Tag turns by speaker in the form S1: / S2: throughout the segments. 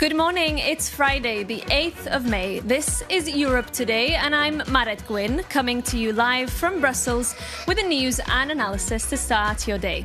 S1: Good morning, it's Friday, the 8th of May. This is Europe Today, and I'm Maret Gwyn, coming to you live from Brussels with the news and analysis to start your day.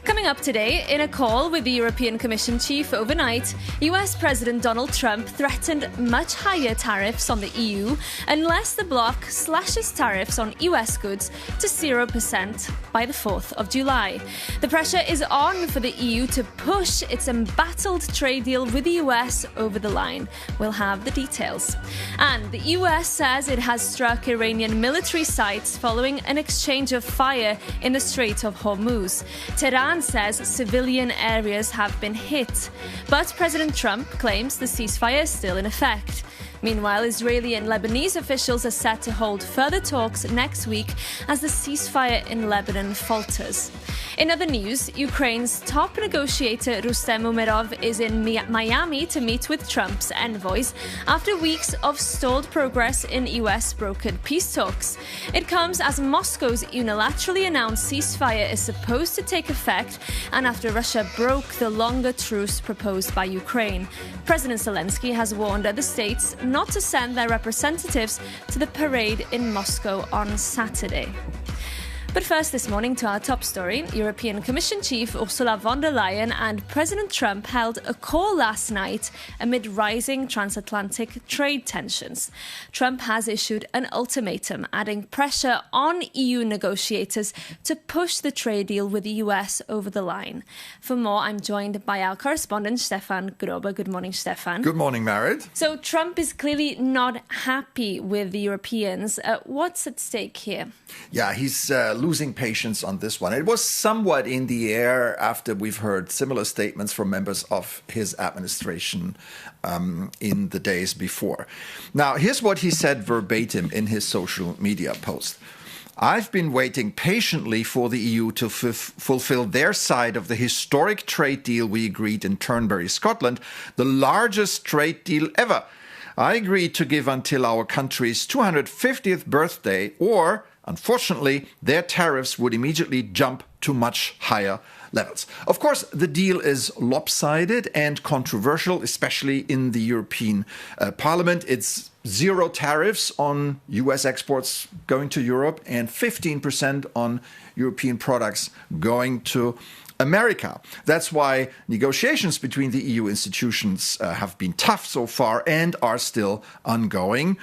S1: Coming up today, in a call with the European Commission chief overnight, US President Donald Trump threatened much higher tariffs on the EU unless the bloc slashes tariffs on US goods to 0% by the 4th of July. The pressure is on for the EU to push its embattled trade deal with the US over the line. We'll have the details. And the US says it has struck Iranian military sites following an exchange of fire in the Strait of Hormuz. Tehran says civilian areas have been hit, but President Trump claims the ceasefire is still in effect. Meanwhile, Israeli and Lebanese officials are set to hold further talks next week as the ceasefire in Lebanon falters. In other news, Ukraine's top negotiator Rustem Umerov is in Miami to meet with Trump's envoys after weeks of stalled progress in US-brokered peace talks. It comes as Moscow's unilaterally announced ceasefire is supposed to take effect and after Russia broke the longer truce proposed by Ukraine. President Zelensky has warned other states not to send their representatives to the parade in Moscow on Saturday. But first this morning to our top story. European Commission Chief Ursula von der Leyen and President Trump held a call last night amid rising transatlantic trade tensions. Trump has issued an ultimatum, adding pressure on EU negotiators to push the trade deal with the US over the line. For more, I'm joined by our correspondent, Stefan Grober. Good morning, Stefan.
S2: Good morning, Marit.
S1: So Trump is clearly not happy with the Europeans. What's at stake here?
S2: Yeah, he's losing patience on this one. It was somewhat in the air after we've heard similar statements from members of his administration in the days before. Now, here's what he said verbatim in his social media post. I've been waiting patiently for the EU to fulfill their side of the historic trade deal we agreed in Turnberry, Scotland, the largest trade deal ever. I agreed to give until our country's 250th birthday, or unfortunately, their tariffs would immediately jump to much higher levels. Of course, the deal is lopsided and controversial, especially in the European Parliament. It's 0 tariffs on US exports going to Europe and 15% on European products going to America. That's why negotiations between the EU institutions have been tough so far and are still ongoing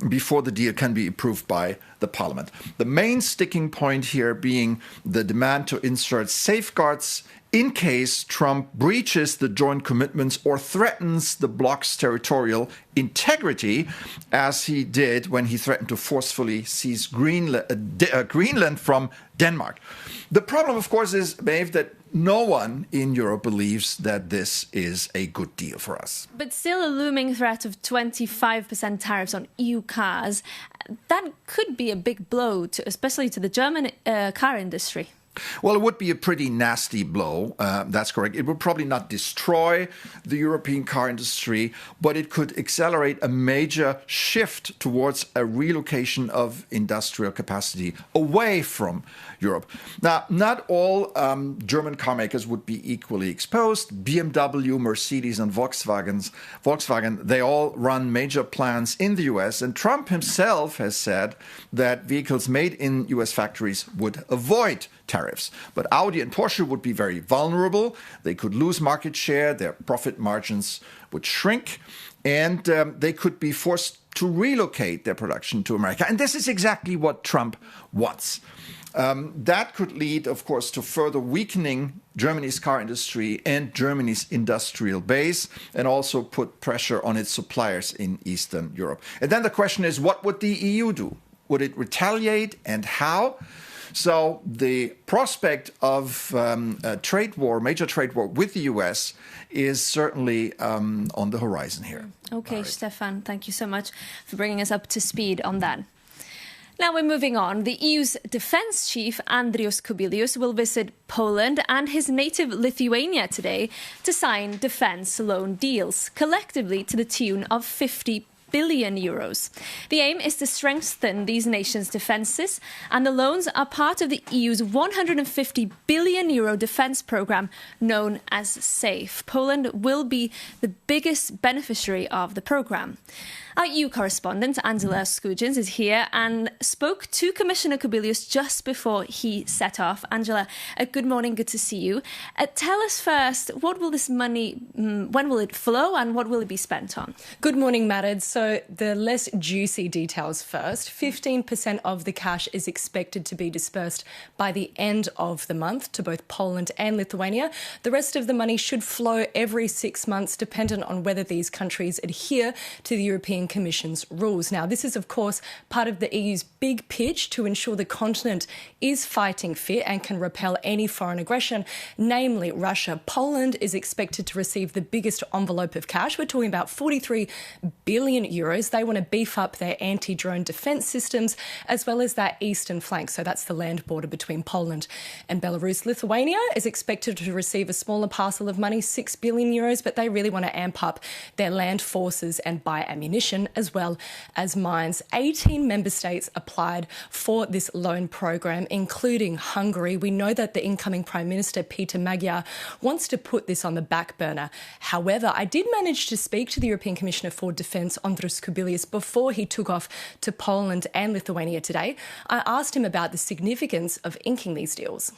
S2: before the deal can be approved by the Parliament. The main sticking point here being the demand to insert safeguards in case Trump breaches the joint commitments or threatens the bloc's territorial integrity, as he did when he threatened to forcefully seize Greenland from Denmark. The problem, of course, is, Maeve, that no one in Europe believes that this is a good deal for us.
S1: But still a looming threat of 25% tariffs on EU cars. That could be a big blow, especially to the German car industry.
S2: Well, it would be a pretty nasty blow. That's correct. It would probably not destroy the European car industry, but it could accelerate a major shift towards a relocation of industrial capacity away from Europe. Now, not all German car makers would be equally exposed. BMW, Mercedes, and Volkswagen, they all run major plants in the US, and Trump himself has said that vehicles made in US factories would avoid tariffs. But Audi and Porsche would be very vulnerable. They could lose market share, their profit margins would shrink, and they could be forced to relocate their production to America. And this is exactly what Trump wants. That could lead, of course, to further weakening Germany's car industry and Germany's industrial base, and also put pressure on its suppliers in Eastern Europe. And then the question is, what would the EU do? Would it retaliate, and how? So the prospect of a trade war, major trade war with the US is certainly on the horizon here.
S1: Okay, Stefan, thank you so much for bringing us up to speed on that. Now we're moving on. The EU's defence chief, Andrius Kubilius, will visit Poland and his native Lithuania today to sign defence loan deals, collectively to the tune of 50 billion euros. The aim is to strengthen these nations' defences, and the loans are part of the EU's 150 billion euro defence programme known as SAFE. Poland will be the biggest beneficiary of the programme. Our EU correspondent, Angela Skujins, is here and spoke to Commissioner Kubylus just before he set off. Angela, good morning, good to see you. Tell us first, what will this money, when will it flow and what will it be spent on?
S3: Good morning, Marid. So the less juicy details first. 15% of the cash is expected to be dispersed by the end of the month to both Poland and Lithuania. The rest of the money should flow every 6 months, dependent on whether these countries adhere to the European Commission's rules. Now, this is, of course, part of the EU's big pitch to ensure the continent is fighting fit and can repel any foreign aggression, namely Russia. Poland is expected to receive the biggest envelope of cash. We're talking about 43 billion euros. They want to beef up their anti-drone defence systems as well as that eastern flank. So that's the land border between Poland and Belarus. Lithuania is expected to receive a smaller parcel of money, 6 billion euros, but they really want to amp up their land forces and buy ammunition as well as mines. 18 member states applied for this loan program, including Hungary. We know that the incoming Prime Minister, Peter Magyar, wants to put this on the back burner. However, I did manage to speak to the European Commissioner for Defence, Andrius Kubilius, before he took off to Poland and Lithuania today. I asked him about the significance of inking these deals.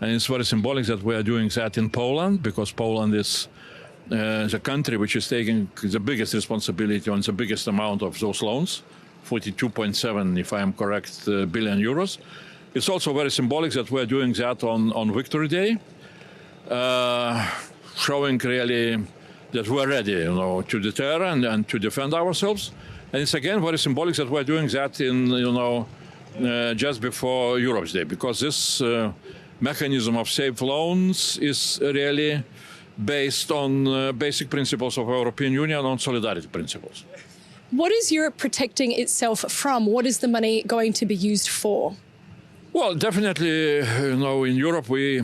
S4: And it's very symbolic that we are doing that in Poland, because Poland is the country which is taking the biggest responsibility on the biggest amount of those loans, 42.7, if I am correct, billion euros. It's also very symbolic that we are doing that on Victory Day, showing really that we are ready, to deter and to defend ourselves. And it's again very symbolic that we are doing that in, just before Europe's Day, because this mechanism of safe loans is really based on basic principles of European Union, on solidarity principles.
S3: What is Europe protecting itself from? What is the money going to be used for?
S4: Well, definitely, in Europe we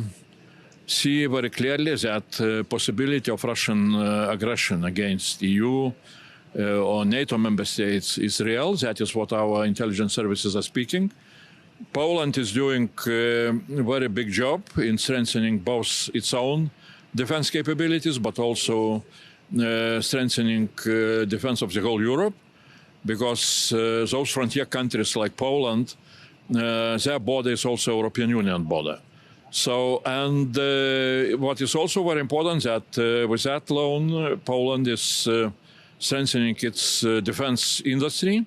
S4: see very clearly that possibility of Russian aggression against EU or NATO member states is real. That is what our intelligence services are speaking. Poland is doing a very big job in strengthening both its own defense capabilities, but also strengthening defense of the whole Europe, because those frontier countries like Poland, their border is also European Union border. So, and what is also very important that with that loan, Poland is strengthening its defense industry.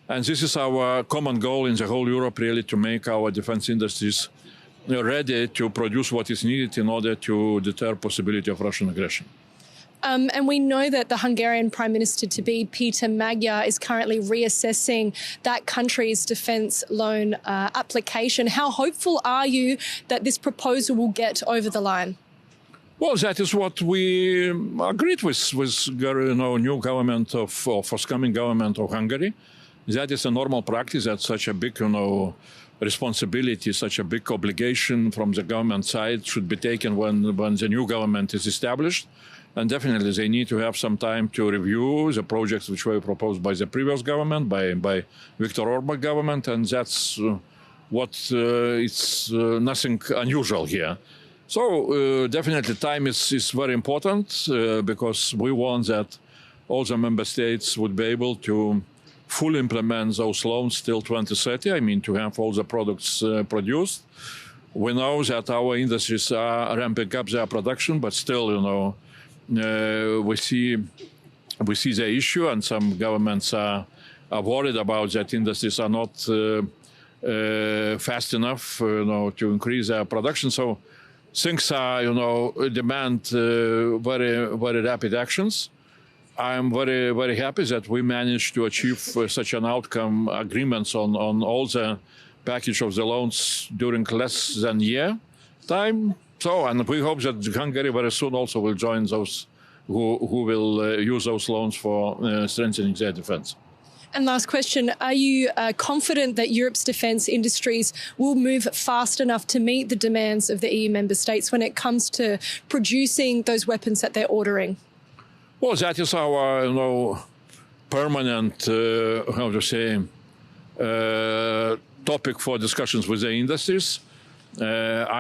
S4: And this is our common goal in the whole Europe, really, to make our defense industries ready to produce what is needed in order to deter possibility of Russian aggression.
S3: And we know that the Hungarian Prime Minister-to-be, Peter Magyar, is currently reassessing that country's defence loan application. How hopeful are you that this proposal will get over the line?
S4: Well, that is what we agreed with new government or forthcoming government of Hungary. That is a normal practice, that such a big, responsibility, such a big obligation from the government side should be taken when the new government is established. And definitely they need to have some time to review the projects which were proposed by the previous government, by Viktor Orban government, and that's it's nothing unusual here. So definitely time is very important because we want that all the member states would be able to fully implement those loans till 2030, to have all the products produced. We know that our industries are ramping up their production, but still, we see the issue, and some governments are worried about that industries are not fast enough, to increase their production. So things are, demand very, very rapid actions. I'm very, very happy that we managed to achieve such an outcome, agreements on all the package of the loans during less than a year time. So, and we hope that Hungary very soon also will join those who will use those loans for strengthening their defense.
S3: And last question, are you confident that Europe's defence industries will move fast enough to meet the demands of the EU member states when it comes to producing those weapons that they're ordering?
S4: Well, that is our permanent, topic for discussions with the industries.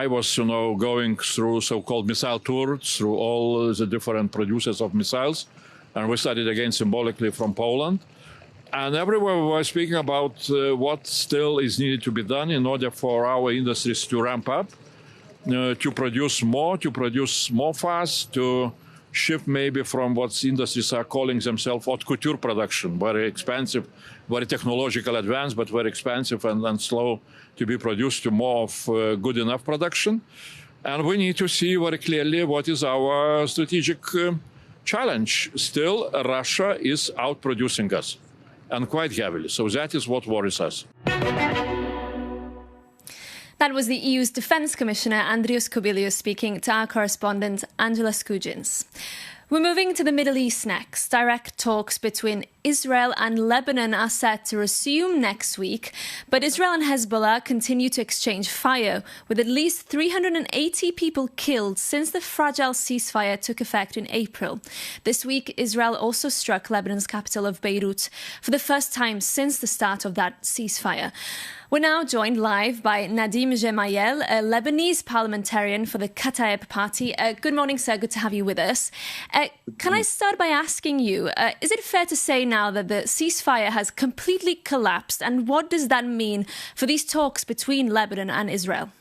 S4: I was, going through so-called missile tours through all the different producers of missiles, and we started again symbolically from Poland. And everywhere we were speaking about what still is needed to be done in order for our industries to ramp up, to produce more fast, to shift maybe from what industries are calling themselves haute couture production, very expensive, very technological advanced, but very expensive and slow to be produced, to more of good enough production. And we need to see very clearly what is our strategic challenge. Still, Russia is outproducing us, and quite heavily. So that is what worries us.
S1: That was the EU's Defence Commissioner, Andrius Kubilius, speaking to our correspondent, Angela Skujins. We're moving to the Middle East next. Direct talks between Israel and Lebanon are set to resume next week, but Israel and Hezbollah continue to exchange fire, with at least 380 people killed since the fragile ceasefire took effect in April. This week, Israel also struck Lebanon's capital of Beirut for the first time since the start of that ceasefire. We're now joined live by Nadim Gemayel, a Lebanese parliamentarian for the Kataeb Party. Good morning, sir. Good to have you with us. Can I start by asking you, is it fair to say now that the ceasefire has completely collapsed? And what does that mean for these talks between Lebanon and Israel?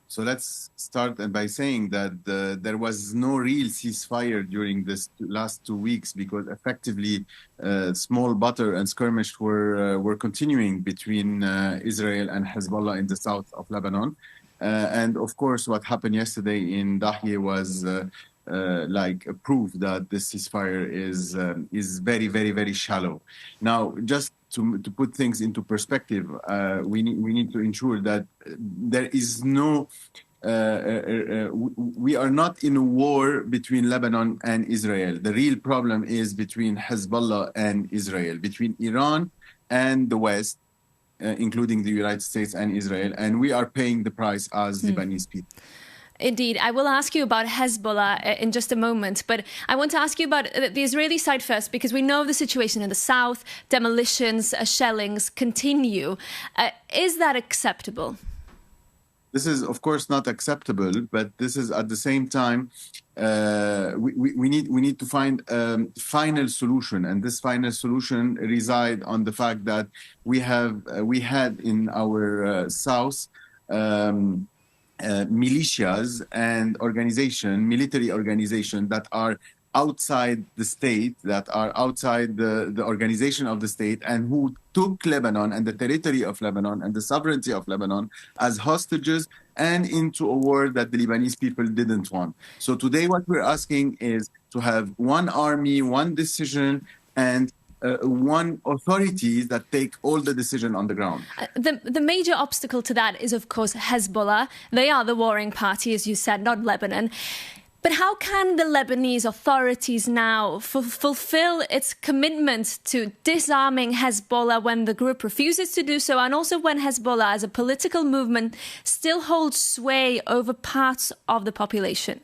S5: So let's start by saying that there was no real ceasefire during this last 2 weeks, because effectively small butter and skirmish were continuing between Israel and Hezbollah in the south of Lebanon. And of course, what happened yesterday in Dahye was like a proof that this ceasefire is very, very, very shallow. Now, just to put things into perspective, we need to ensure that there is no, we are not in a war between Lebanon and Israel. The real problem is between Hezbollah and Israel, between Iran and the West, including the United States and Israel, and we are paying the price as Lebanese people.
S1: Indeed. I will ask you about Hezbollah in just a moment, but I want to ask you about the Israeli side first, because we know the situation in the south, demolitions, shellings continue. Is that acceptable?
S5: This is, of course, not acceptable, but this is at the same time, we need to find a final solution, and this final solution resides on the fact that we had in our south militias and military organization that are outside the state, that are outside the organization of the state, and who took Lebanon and the territory of Lebanon and the sovereignty of Lebanon as hostages and into a war that the Lebanese people didn't want. So today what we're asking is to have one army, one decision, and one authority that take all the decision on the ground.
S1: The major obstacle to that is, of course, Hezbollah. They are the warring party, as you said, not Lebanon. But how can the Lebanese authorities now fulfill its commitment to disarming Hezbollah when the group refuses to do so, and also when Hezbollah as a political movement still holds sway over parts of the population?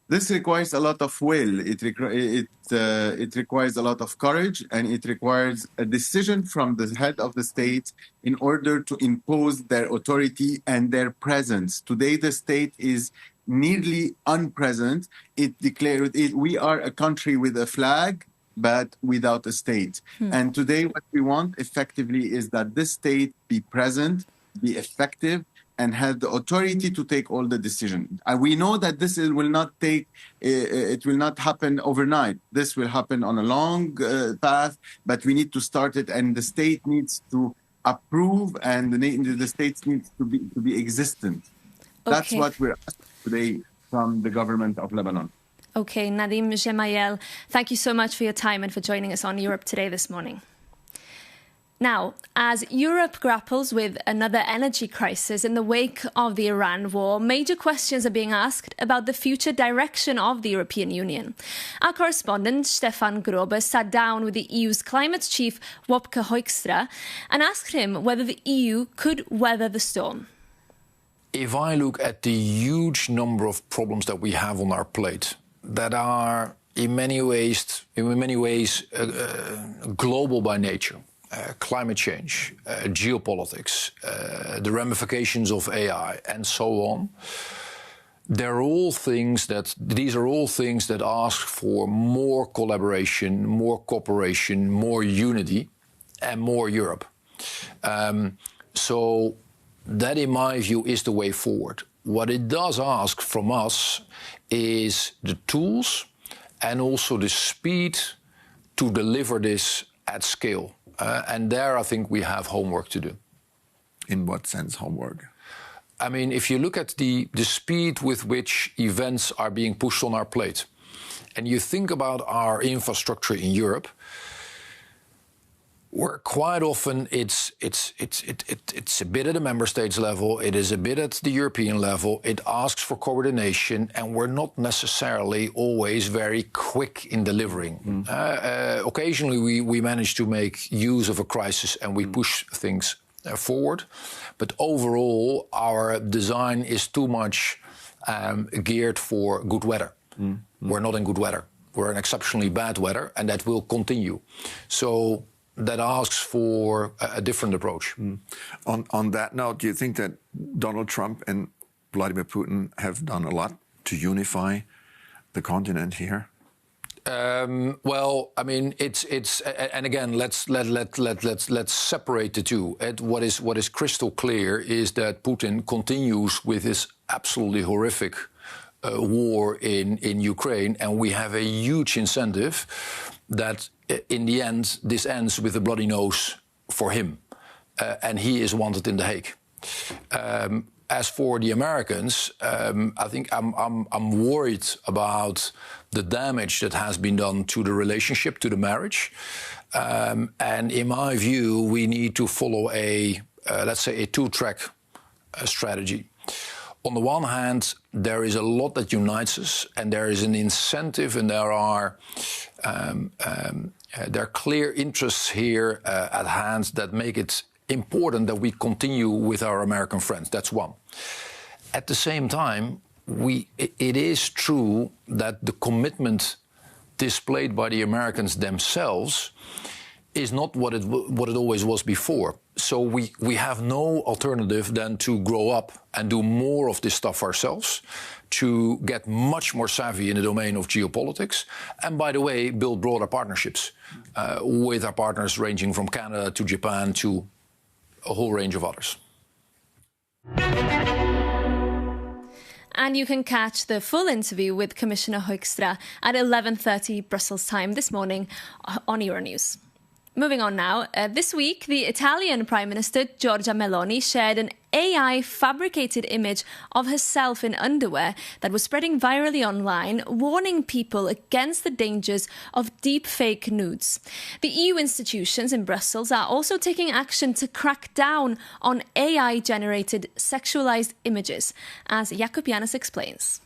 S5: This requires a lot of will. It requires a lot of courage, and it requires a decision from the head of the state in order to impose their authority and their presence. Today, the state is nearly unpresent. It declared we are a country with a flag, but without a state. And today, what we want effectively is that this state be present, be effective, and have the authority to take all the decisions. And we know that this will not happen overnight. This will happen on a long path, but we need to start it, and the state needs to approve, and the state needs to be existent. Okay. That's what we're asking today from the government of Lebanon.
S1: Okay, Nadim Gemayel, thank you so much for your time and for joining us on Europe Today this morning. Now, as Europe grapples with another energy crisis in the wake of the Iran war, major questions are being asked about the future direction of the European Union. Our correspondent, Stefan Grobe, sat down with the EU's climate chief, Wopke Hukstra, and asked him whether the EU could weather the storm.
S6: If I look at the huge number of problems that we have on our plate that are in many ways, global by nature. Climate change, geopolitics, the ramifications of AI, and so on. These are all things that ask for more collaboration, more cooperation, more unity, and more Europe. So that, in my view, is the way forward. What it does ask from us is the tools and also the speed to deliver this at scale. And there, I think we have homework to do.
S2: In what sense, homework?
S6: I mean, if you look at the speed with which events are being pushed on our plate, and you think about our infrastructure in Europe, where quite often it's a bit at the member states level, it is a bit at the European level, it asks for coordination, and we're not necessarily always very quick in delivering. Occasionally we manage to make use of a crisis and we push things forward, but overall our design is too much geared for good weather. We're not in good weather. We're in exceptionally bad weather, and that will continue. So that asks for a different approach.
S2: On that note, do you think that Donald Trump and Vladimir Putin have done a lot to unify the continent here?
S6: Well, I mean, it's and again, let's separate the two. What is crystal clear is that Putin continues with his absolutely horrific war in Ukraine, and we have a huge incentive that in the end this ends with a bloody nose for him, and he is wanted in The Hague. As for the Americans, I think I'm worried about the damage that has been done to the relationship, to the marriage, and in my view, we need to follow let's say a two-track strategy. On the one hand, there is a lot that unites us, and there is an incentive, and there are clear interests here at hand that make it important that we continue with our American friends. That's one. At the same time, it is true that the commitment displayed by the Americans themselves is not what it always was before. So we have no alternative than to grow up and do more of this stuff ourselves, to get much more savvy in the domain of geopolitics, and by the way, build broader partnerships with our partners ranging from Canada to Japan to a whole range of others.
S1: And you can catch the full interview with Commissioner Huksta at 11:30 Brussels time this morning on Euronews. Moving on now, this week, the Italian Prime Minister Giorgia Meloni shared an AI-fabricated image of herself in underwear that was spreading virally online, warning people against the dangers of deepfake nudes. The EU institutions in Brussels are also taking action to crack down on AI-generated sexualized images, as Jakub Janis explains.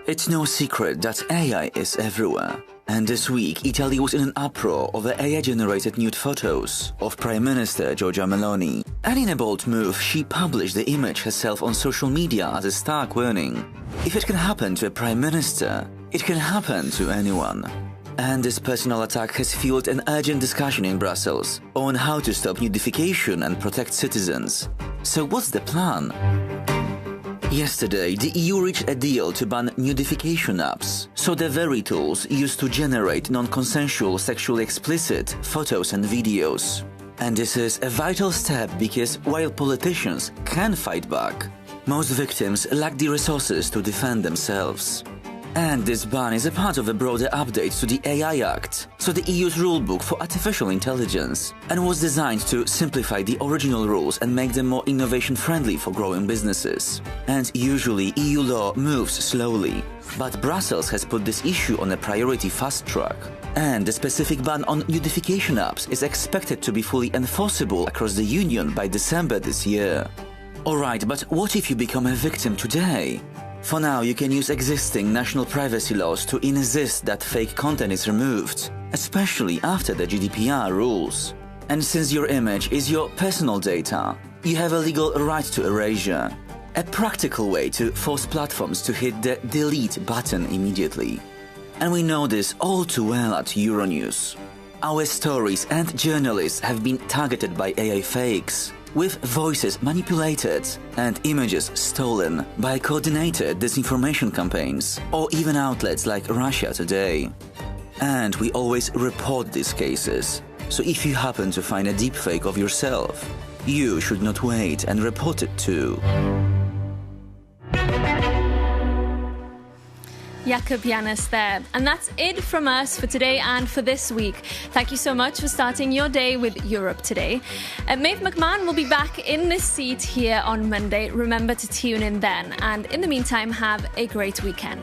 S7: It's no secret that AI is everywhere. And this week, Italy was in an uproar over AI-generated nude photos of Prime Minister Giorgia Meloni. And in a bold move, she published the image herself on social media as a stark warning. If it can happen to a Prime Minister, it can happen to anyone. And this personal attack has fueled an urgent discussion in Brussels on how to stop nudification and protect citizens. So what's the plan? Yesterday, the EU reached a deal to ban nudification apps, so the very tools used to generate non-consensual sexually explicit photos and videos. And this is a vital step because while politicians can fight back, most victims lack the resources to defend themselves. And this ban is a part of a broader update to the AI Act, so the EU's rulebook for artificial intelligence, and was designed to simplify the original rules and make them more innovation-friendly for growing businesses. And usually EU law moves slowly, but Brussels has put this issue on a priority fast track. And the specific ban on nudification apps is expected to be fully enforceable across the Union by December this year. Alright, but what if you become a victim today? For now, you can use existing national privacy laws to insist that fake content is removed, especially after the GDPR rules. And since your image is your personal data, you have a legal right to erasure. A practical way to force platforms to hit the delete button immediately. And we know this all too well at Euronews. Our stories and journalists have been targeted by AI fakes, with voices manipulated and images stolen by coordinated disinformation campaigns, or even outlets like Russia Today. And we always report these cases, so if you happen to find a deepfake of yourself, you should not wait and report it too.
S1: Jakub Janis there. And that's it from us for today and for this week. Thank you so much for starting your day with Europe Today. Maeve McMahon will be back in this seat here on Monday. Remember to tune in then. And in the meantime, have a great weekend.